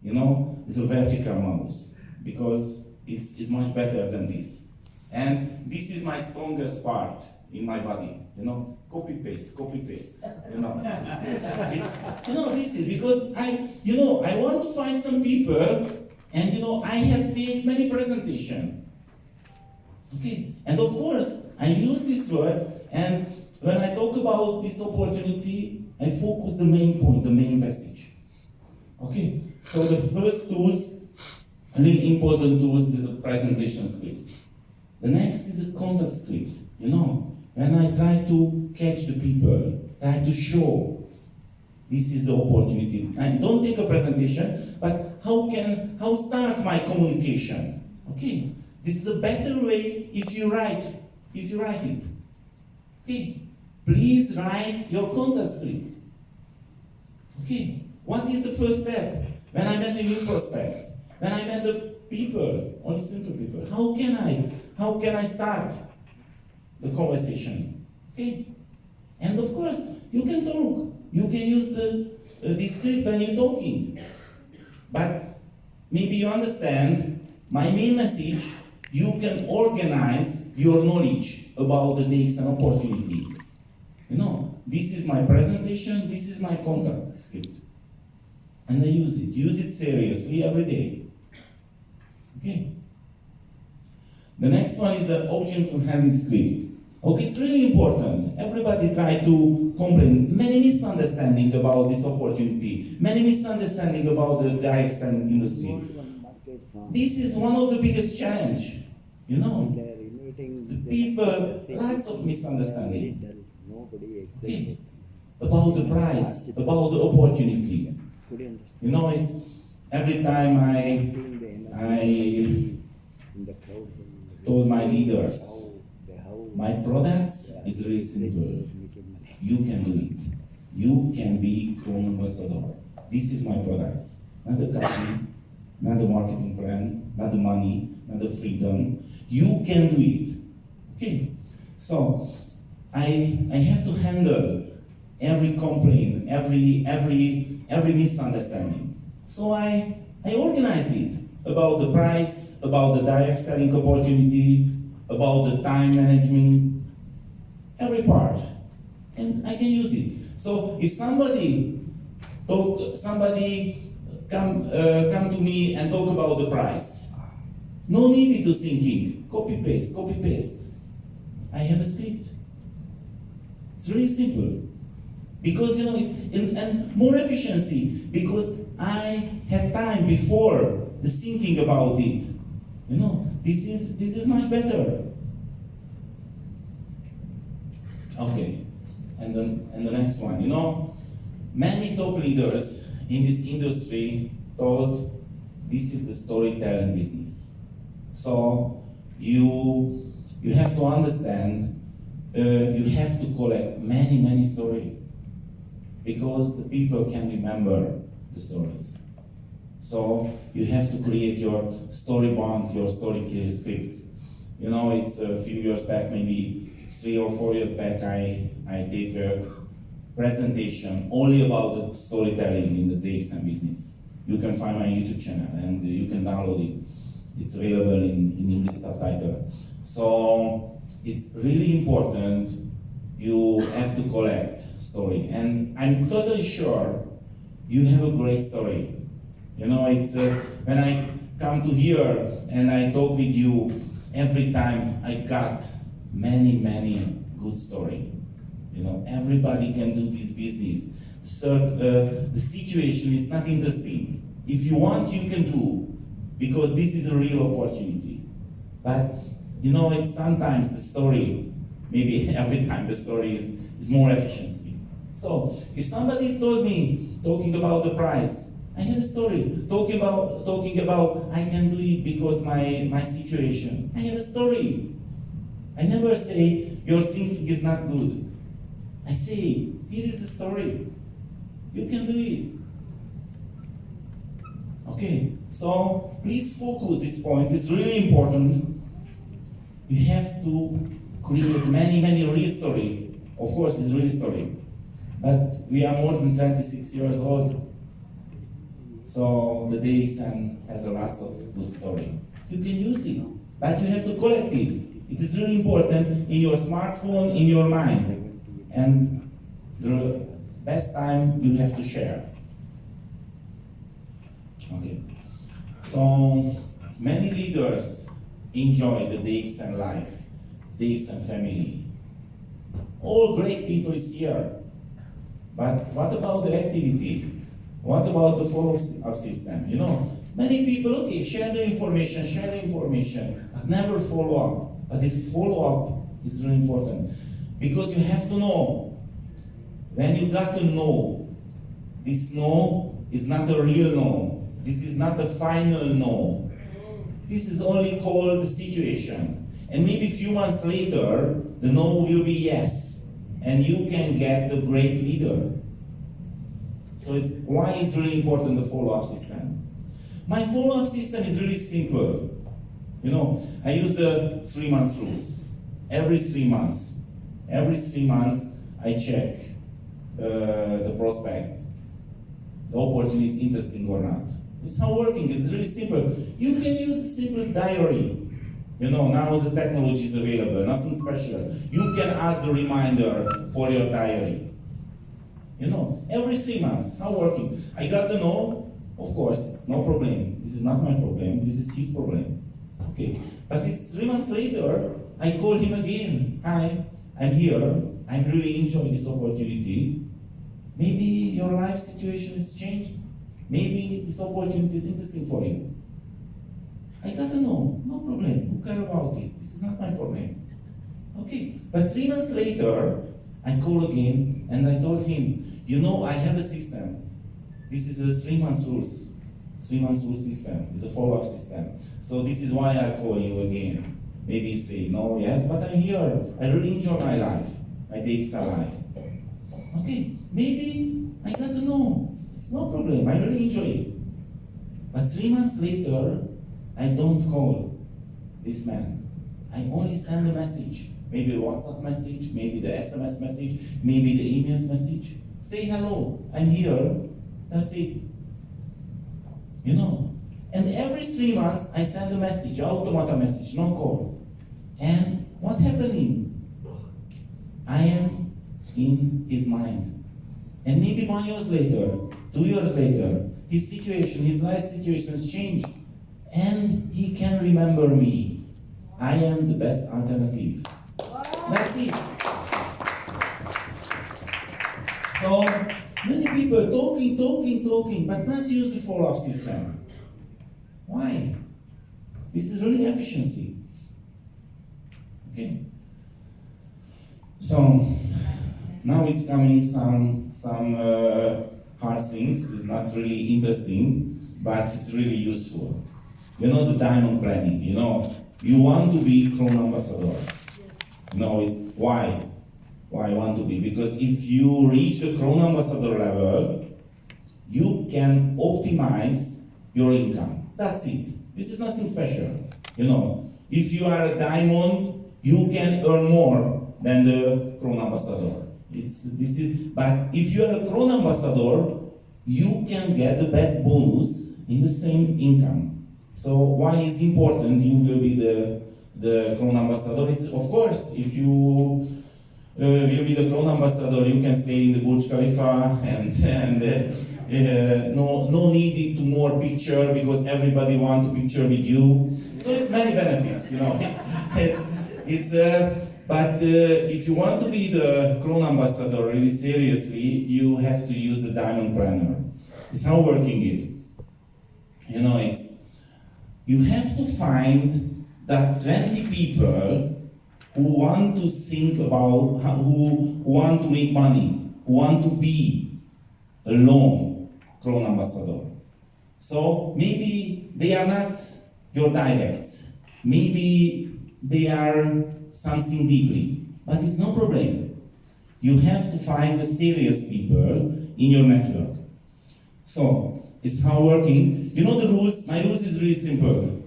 is a vertical mouse, because it's much better than this. And this is my strongest part in my body, copy paste. It's, this is because I want to find some people, and I have made many presentations. Okay, and of course, I use these words, and when I talk about this opportunity, I focus the main point, the main message. Okay, so the first tools, really important tools, is the presentation scripts. The next is a contact script. When I try to catch the people, try to show this is the opportunity. And don't take a presentation, but how start my communication? Okay, this is a better way if you write it. Okay, please write your contact script. Okay, what is the first step? When I met a new prospect, when I met the people, only simple people, how can I start the conversation? Okay, and of course you can talk. You can use the script when you're talking, but maybe you understand my main message. You can organize your knowledge about the DX and opportunity. This is my presentation. This is my contact script, and I use it seriously every day. Okay. The next one is the objection handling script. Okay, it's really important. Everybody try to complain. Many misunderstanding about this opportunity. Many misunderstanding about the direct selling industry. This is one of the biggest challenge. The people, lots of misunderstanding. Okay. About the price, about the opportunity. It's every time I told my leaders, my products is really simple. You can do it. You can be Chrome ambassador. This is my products. Not the company, not the marketing plan, not the money, not the freedom. You can do it. Okay. So I have to handle every complaint, every misunderstanding. So I organized it about the price, about the direct selling opportunity, about the time management, every part, and I can use it. So if somebody come to me and talk about the price, no need to thinking, copy paste. I have a script. It's really simple, because and more efficiency, because I had time before the thinking about it. This is much better. Okay, and the next one. Many top leaders in this industry thought this is the storytelling business. So you have to understand, you have to collect many stories, because the people can remember the stories. So you have to create your story bank, your story scripts. It's a few years back, maybe 3 or 4 years back, I take a presentation only about the storytelling in the DXM business. You can find my YouTube channel and you can download it. It's available in English subtitle. So it's really important. You have to collect story, and I'm totally sure you have a great story. It's when I come to here and I talk with you, every time I got many good story. Everybody can do this business. The situation is not interesting. If you want, you can do, because this is a real opportunity. But it's sometimes the story, maybe every time the story is more efficiency. So if somebody told me, talking about the price, I have a story. Talking about I can do it because my situation. I have a story. I never say your thinking is not good. I say, here is a story. You can do it. Okay, so please focus this point. It's really important. You have to create many real story. Of course, it's real story. But we are more than 26 years old. So the DXN has a lots of good story. You can use it, but you have to collect it. It is really important in your smartphone, in your mind. And the best time you have to share. Okay. So many leaders enjoy the DXN life, DXN family. All great people is here. But what about the activity? What about the follow-up system? You know, many people, okay, share the information, but never follow up. But this follow-up is really important. Because you have to know, when you got to know, this no is not a real no. This is not the final no. This is only called the situation. And maybe a few months later, the no will be yes. And you can get the great leader. So it's why it's really important, the follow-up system. My follow-up system is really simple. You know, I use the 3 months rules. Every 3 months I check the prospect, the opportunity is interesting or not. It's how working, it's really simple. You can use the simple diary. You know, now the technology is available, nothing special. You can ask the reminder for your diary. You know, every 3 months, how working. I got to know, of course, it's no problem. This is not my problem, this is his problem. Okay, but it's 3 months later, I call him again. Hi, I'm here, I'm really enjoying this opportunity. Maybe your life situation is changed. Maybe this opportunity is interesting for you. I got to know, no problem, who cares about it? This is not my problem. Okay, but 3 months later, I call again and I told him, you know, I have a system. This is a 3 months rules. 3 months rule system. It's a follow-up system. So this is why I call you again. Maybe you say, no, yes, but I'm here. I really enjoy my life, my DXR life. Okay, maybe I got to know. It's no problem, I really enjoy it. But 3 months later, I don't call this man. I only send a message. Maybe a WhatsApp message, maybe the SMS message, maybe the emails message. Say hello, I'm here, that's it. You know, and every 3 months I send a message, automata message, no call. And what happening? I am in his mind. And maybe 1 year later, 2 years later, his situation, his life situations change. And he can remember me. I am the best alternative. That's it. So many people talking, but not use the follow-up system. Why? This is really efficiency. Okay. So now is coming some hard things. It's not really interesting, but it's really useful. You know the diamond planning. You know you want to be Crown Ambassador. No, it's why? Why I want to be? Because if you reach the Crown Ambassador level, you can optimize your income. That's it. This is nothing special. You know, if you are a diamond, you can earn more than the Crown Ambassador. But if you are a Crown Ambassador, you can get the best bonus in the same income. So why is important you will be the Crown Ambassador? It's of course, if you will be the Crown Ambassador, you can stay in the Burj Khalifa and no need to more picture because everybody want to picture with you. So it's many benefits, you know. But if you want to be the Crown Ambassador really seriously, you have to use the Diamond Planner. It's how working it. You know, you have to find that 20 people who want to think about, who want to make money, who want to be alone Crown Ambassador. So maybe they are not your direct, maybe they are something deeply, but it's no problem. You have to find the serious people in your network. So, it's how working. You know the rules? My rules is really simple.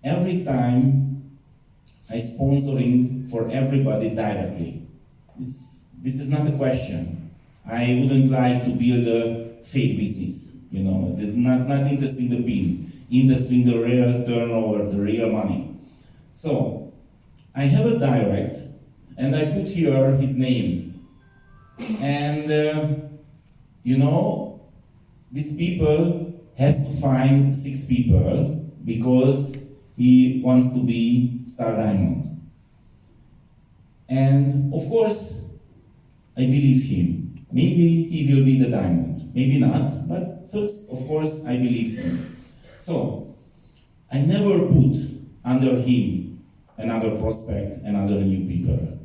Every time I sponsoring for everybody directly. This is not a question. I wouldn't like to build a fake business. You know, they're not interested in the pin, interested in the real turnover, the real money. So I have a direct, and I put here his name. And you know, these people has to find 6 people because he wants to be Star Diamond. And of course, I believe him. Maybe he will be the diamond, maybe not, but first, of course, I believe him. So, I never put under him another prospect, another new people.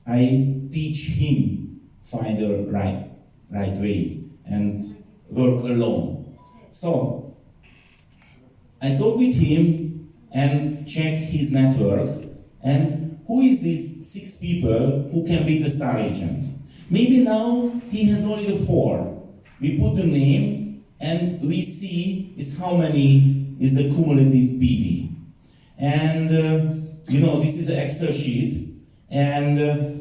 I teach him find the right way and work alone. So, I talk with him and check his network and who is these 6 people who can be the star agent. Maybe now he has only the 4. We put the name and we see is how many is the cumulative PV. And you know, this is an Excel sheet, and the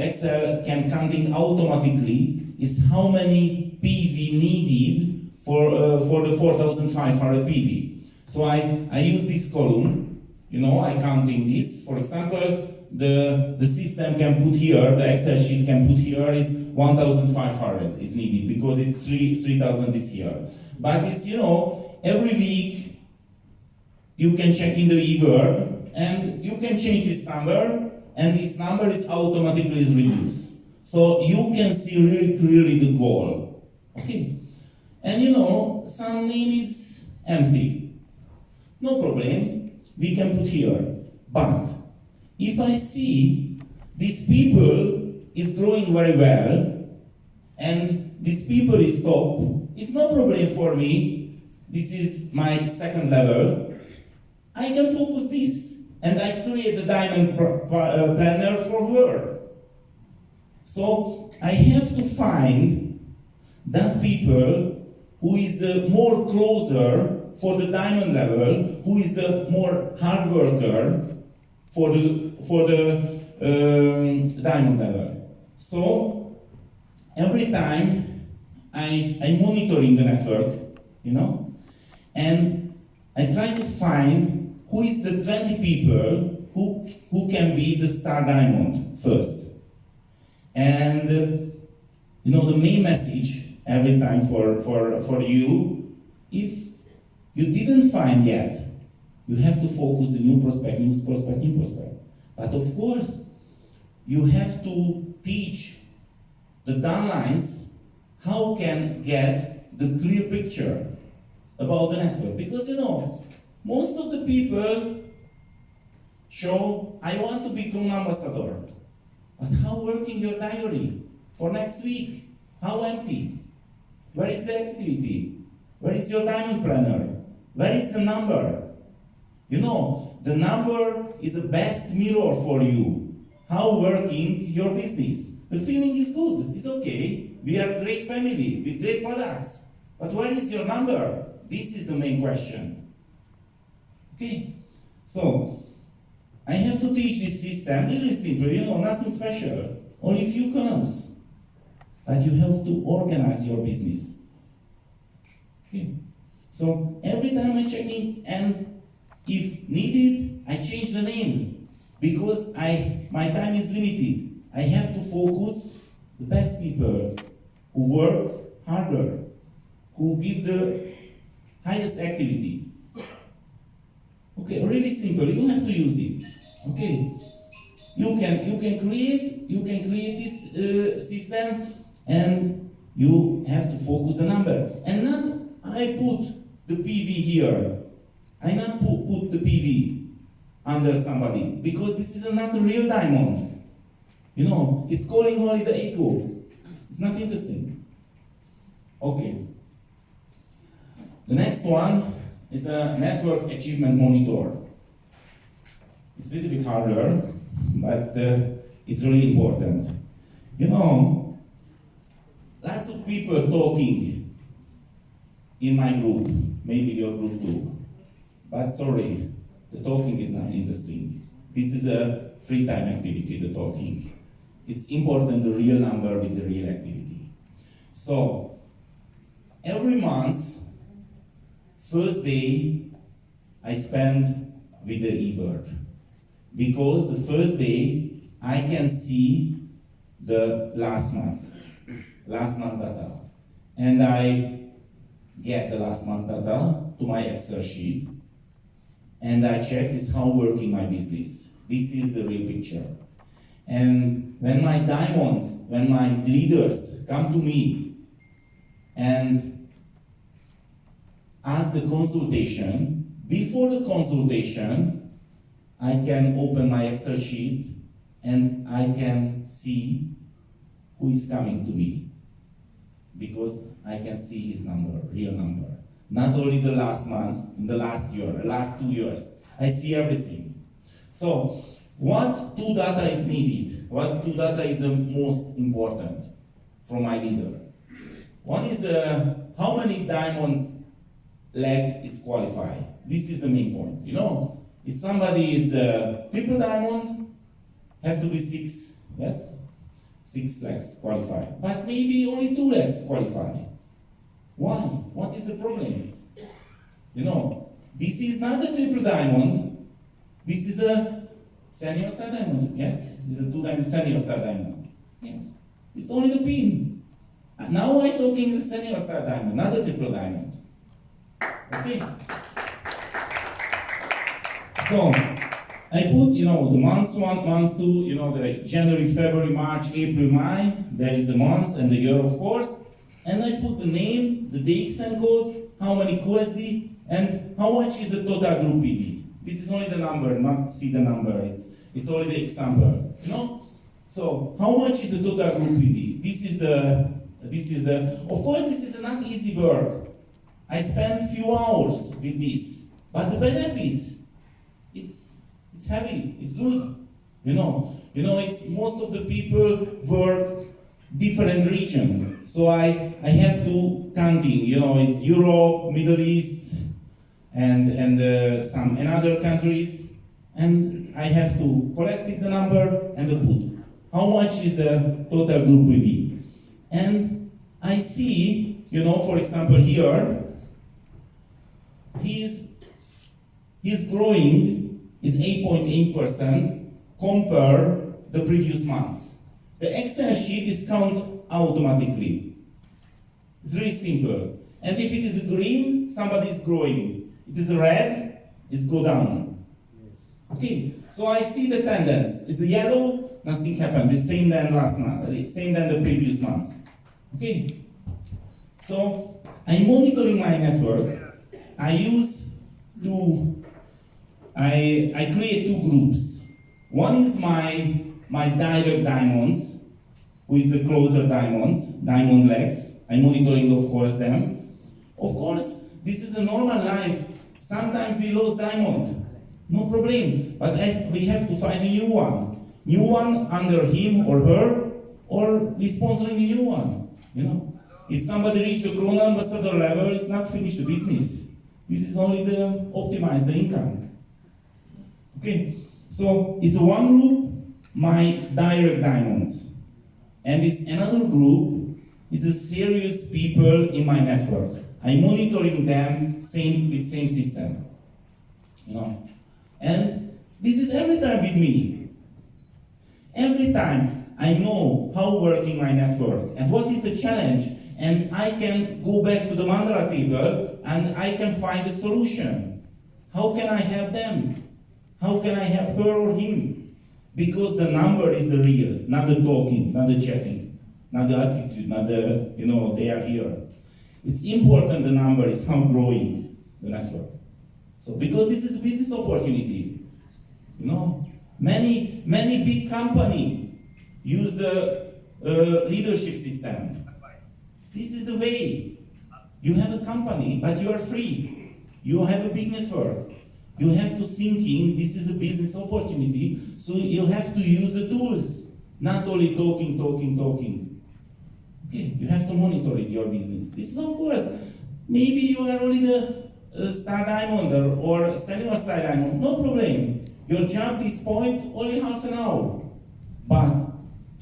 Excel can counting automatically is how many PV needed for the 4,500 PV. So I use this column, you know, I counting this. For example, the system can put here, the Excel sheet can put here is 1,500 is needed because it's 3,000 this year. But it's, you know, every week you can check in the eWord and you can change this number and this number is automatically reduced. So you can see really clearly the goal. Okay? And you know, some name is empty. No problem, we can put here. But if I see these people is growing very well and these people is top, it's no problem for me. This is my second level. I can focus this and I create the diamond planner for her. So I have to find that people who is the more closer for the diamond level, who is the more hard worker for the diamond level. So every time I monitoring the network, you know, and I try to find who is the 20 people who can be the star diamond first. And you know, the main message every time for you, if you didn't find yet, you have to focus the new prospect, new prospect, new prospect. But of course, you have to teach the downlines how can get the clear picture about the network. Because you know, most of the people show, I want to become ambassador. But how working your diary for next week? How empty? Where is the activity? Where is your diamond planner? Where is the number? You know, the number is the best mirror for you. How working your business? The feeling is good, it's okay. We are a great family with great products. But where is your number? This is the main question. Okay, so I have to teach this system really simple, you know, nothing special. Only few columns. But you have to organize your business. Okay. So every time I'm checking, and if needed, I change the name because my time is limited. I have to focus the best people who work harder, who give the highest activity. Okay, really simple. You have to use it. Okay, you can create this system, and you have to focus the number. And not I put the PV here. I not put the PV under somebody because this is not a real diamond. You know, it's calling only the echo. It's not interesting. Okay. The next one is a network achievement monitor. It's a little bit harder, but it's really important. You know, lots of people talking in my group, maybe your group too. But sorry, the talking is not interesting. This is a free time activity, the talking. It's important the real number with the real activity. So, every month, first day, I spend with the e-word. Because the first day, I can see the last month's data. And I get the last month's data to my Excel sheet, and I check is how working my business. This is the real picture. And when my diamonds, when my leaders come to me and ask the consultation, before the consultation, I can open my Excel sheet and I can see who is coming to me. Because I can see his number, real number. Not only the last month, in the last year, the last 2 years. I see everything. So, what two data is needed? What two data is the most important from my leader? One is how many diamonds leg is qualified. This is the main point. You know, if somebody is a triple diamond, have to be 6, yes? 6 legs qualified. But maybe only 2 legs qualify. Why? What is the problem? You know, this is not a triple diamond. This is a senior star diamond. Yes? This is a 2-diamond senior star diamond. Yes. It's only the pin. Now I'm talking the senior star diamond, not the triple diamond. Okay? So, I put, you know, the months 1, months 2, you know, the January, February, March, April, May, there is the months and the year, of course. And I put the name, the DXN code, how many QSD, and how much is the total group PV. This is only the number, not see the number, it's only the example, you know? So, how much is the total group PV? This is the, of course this is not easy work. I spent few hours with this, but the benefits, it's heavy, it's good. You know, it's most of the people work different region. So I have to counting, you know, it's Europe, Middle East, and some other countries, and I have to collect the number and the put. How much is the total group PV? And I see, you know, for example here, he's growing is 8.8% compare the previous months. The Excel sheet is count automatically. It's very simple. And if it is green, somebody is growing. It is red, it's go down. Yes. Okay, so I see the tendency. It's yellow, nothing happened. The same than last month, same than the previous months. Okay, so I'm monitoring my network. I create 2 groups. One is my direct diamonds, who is the closer diamonds, diamond legs. I'm monitoring, of course, them. Of course, this is a normal life. Sometimes we lose diamond, no problem. But we have to find a new one under him or her, or we sponsoring a new one. You know, if somebody reach the Corona ambassador level, it's not finished the business. This is only the optimize the income. Okay, so it's one group, my direct diamonds, and it's another group is a serious people in my network. I'm monitoring them with same system, you know, and this is every time with me. Every time I know how working my network and what is the challenge, and I can go back to the mandala table and I can find a solution. How can I help them? How can I help her or him? Because the number is the real, not the talking, not the chatting, not the attitude, not the, you know, they are here. It's important the number is how growing the network. So because this is a business opportunity, you know, many big company use the leadership system. This is the way. You have a company, but you are free. You have a big network. You have to thinking this is a business opportunity, so you have to use the tools, not only talking. Okay, you have to monitor it, your business. This is, of course, maybe you are only the star diamond or senior star diamond, no problem. Your job this point only half an hour. But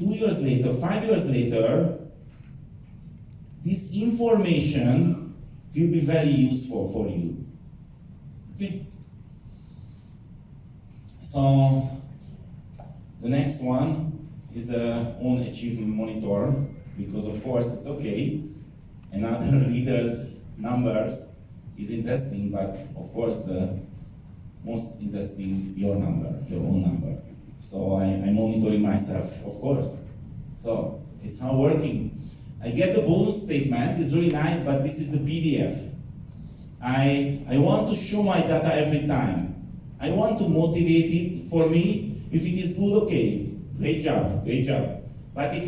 2 years later, 5 years later, this information will be very useful for you. Okay? So the next one is a own achievement monitor, because of course it's okay. Another leader's numbers is interesting, but of course the most interesting your number, your own number. So I'm monitoring myself, of course. So it's how working. I get the bonus statement, it's really nice, but this is the PDF. I want to show my data every time. I want to motivate it for me. If it is good, okay, great job, great job. But if it